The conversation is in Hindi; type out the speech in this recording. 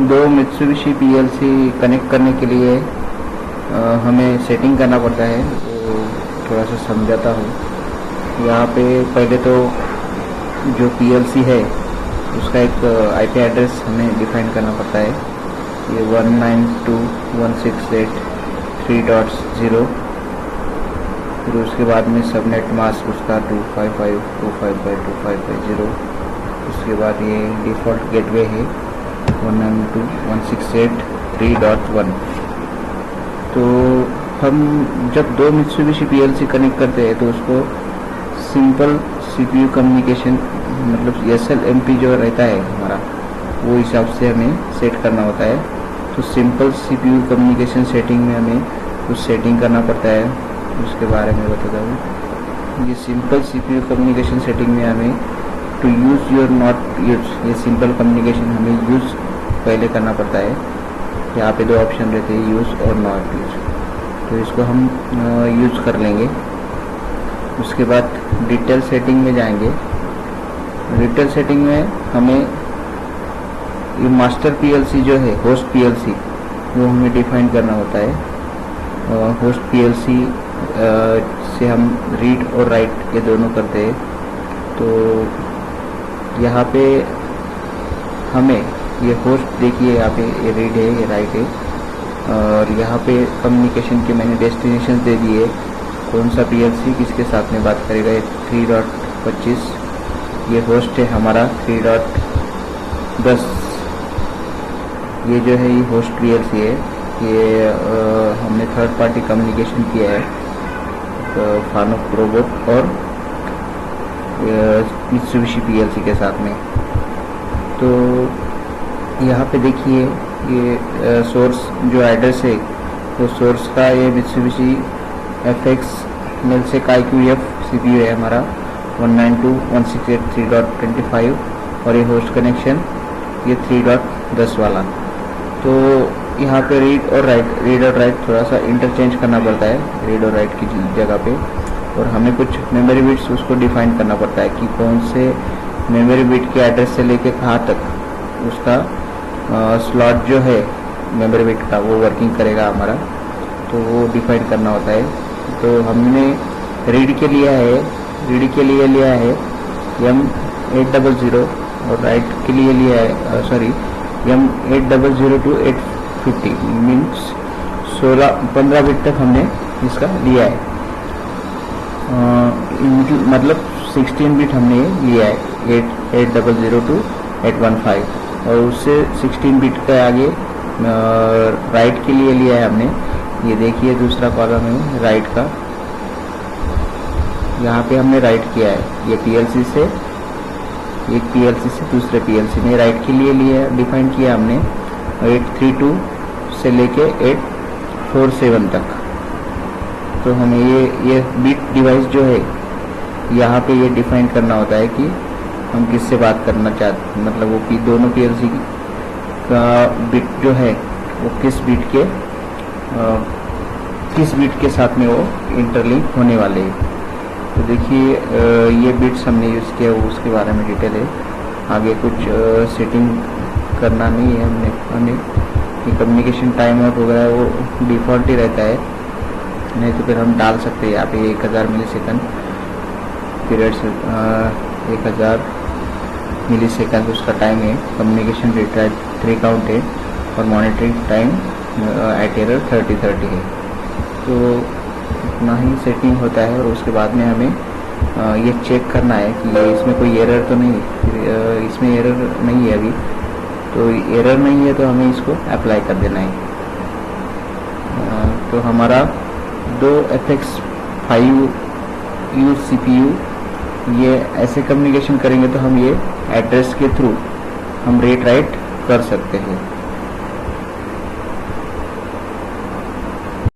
दो मित्सुबिशी पीएलसी कनेक्ट करने के लिए हमें सेटिंग करना पड़ता है, तो थोड़ा सा समझाता हूँ। यहाँ पे पहले तो जो पीएलसी है उसका एक आईपी एड्रेस हमें डिफाइन करना पड़ता है। ये 192.168.3.0, फिर उसके बाद में सबनेट मास्क उसका 255.255.255.0। उसके बाद ये डिफ़ॉल्ट गेटवे है 192.168.3.1। तो हम जब दो मित्सुबिशी पीएलसी कनेक्ट करते हैं तो उसको सिंपल सीपीयू कम्युनिकेशन मतलब SLMP जो रहता है हमारा, वो हिसाब से हमें सेट करना होता है। तो सिंपल सीपीयू कम्युनिकेशन सेटिंग में हमें कुछ सेटिंग करना पड़ता है, उसके बारे में बताता हूँ। ये सिंपल सीपीयू कम्युनिकेशन सेटिंग में हमें to use your not use, ये सिंपल कम्युनिकेशन हमें यूज़ पहले करना पड़ता है। यहाँ पे दो ऑप्शन रहते हैं, यूज़ और नॉट यूज, तो इसको हम यूज़ कर लेंगे। उसके बाद डिटेल सेटिंग में जाएंगे। डिटेल सेटिंग में हमें ये मास्टर पीएलसी जो है, होस्ट पीएलसी, वो हमें डिफाइन करना होता है। होस्ट पीएलसी से हम रीड और राइट ये दोनों करते हैं। तो यहाँ पे हमें ये होस्ट देखिए, यहाँ पे ये रीड है, ये राइट है, और यहाँ पे कम्युनिकेशन के मैंने डेस्टिनेशन दे दिए, कौन सा पीएलसी किसके साथ में बात करेगा। ये 3.25 ये होस्ट है हमारा, 3.10 ये जो है ये होस्ट पीएलसी है। ये हमने थर्ड पार्टी कम्युनिकेशन किया है तो फानुक रोबोट और मित्सुबिशी पीएलसी के साथ में। तो यहाँ पे देखिए ये सोर्स जो एड्रेस है, तो सोर्स का ये मित्सुबिशी FX मेलसेक IQF CPU है हमारा 192.168.3.25, और ये होस्ट कनेक्शन ये 3.10 वाला। तो यहाँ पे रीड और राइट थोड़ा सा इंटरचेंज करना पड़ता है, रीड और राइट की जगह पे, और हमें कुछ मेमोरी बिट्स उसको डिफाइन करना पड़ता है कि कौन से मेमोरी बिट के एड्रेस से लेके कहाँ तक उसका स्लॉट जो है मेमोरी बिट का वो वर्किंग करेगा हमारा, तो वो डिफाइन करना होता है। तो हमने रीड के लिए लिया है M800 और राइट के लिए लिया है M800 to 850, मीन्स 15 बिट तक हमने इसका लिया है। मतलब 16 बिट हमने लिया है 800 to 815, और उससे 16 बिट का आगे राइट के लिए लिया है हमने। ये देखिए दूसरा कॉलम है राइट का, यहाँ पे हमने राइट किया है, ये पीएलसी से एक पीएलसी से दूसरे पीएलसी में राइट के लिए लिया डिफाइन किया हमने 832 से लेके 847 तक। तो हमें ये बिट डिवाइस जो है यहाँ पे ये डिफाइन करना होता है कि हम किससे बात करना चाहते, मतलब वो कि दोनों पीएलसी का बिट जो है वो किस बिट के साथ में वो इंटरलिंक होने वाले हैं। तो देखिए ये बिट्स हमने यूज़ किया, उसके बारे में डिटेल है। आगे कुछ सेटिंग करना नहीं है हमें कि कम्युनिकेशन टाइम आउट वगैरह वो डिफ़ॉल्ट ही रहता है, नहीं तो फिर हम डाल सकते हैं यहाँ पे 1000 मिलीसेकंड पीरियड से 1000 मिलीसेकंड उसका टाइम है। कम्युनिकेशन रेट 3 काउंट है और मॉनिटरिंग टाइम एट एरर 30 है। तो इतना ही सेटिंग होता है, और उसके बाद में हमें ये चेक करना है कि इसमें कोई एरर तो नहीं, इसमें एरर नहीं है अभी, तो एरर नहीं है तो हमें इसको अप्लाई कर देना है। तो हमारा 2 FX5U CPU ये ऐसे कम्युनिकेशन करेंगे तो हम ये एड्रेस के थ्रू हम रीड राइट कर सकते हैं।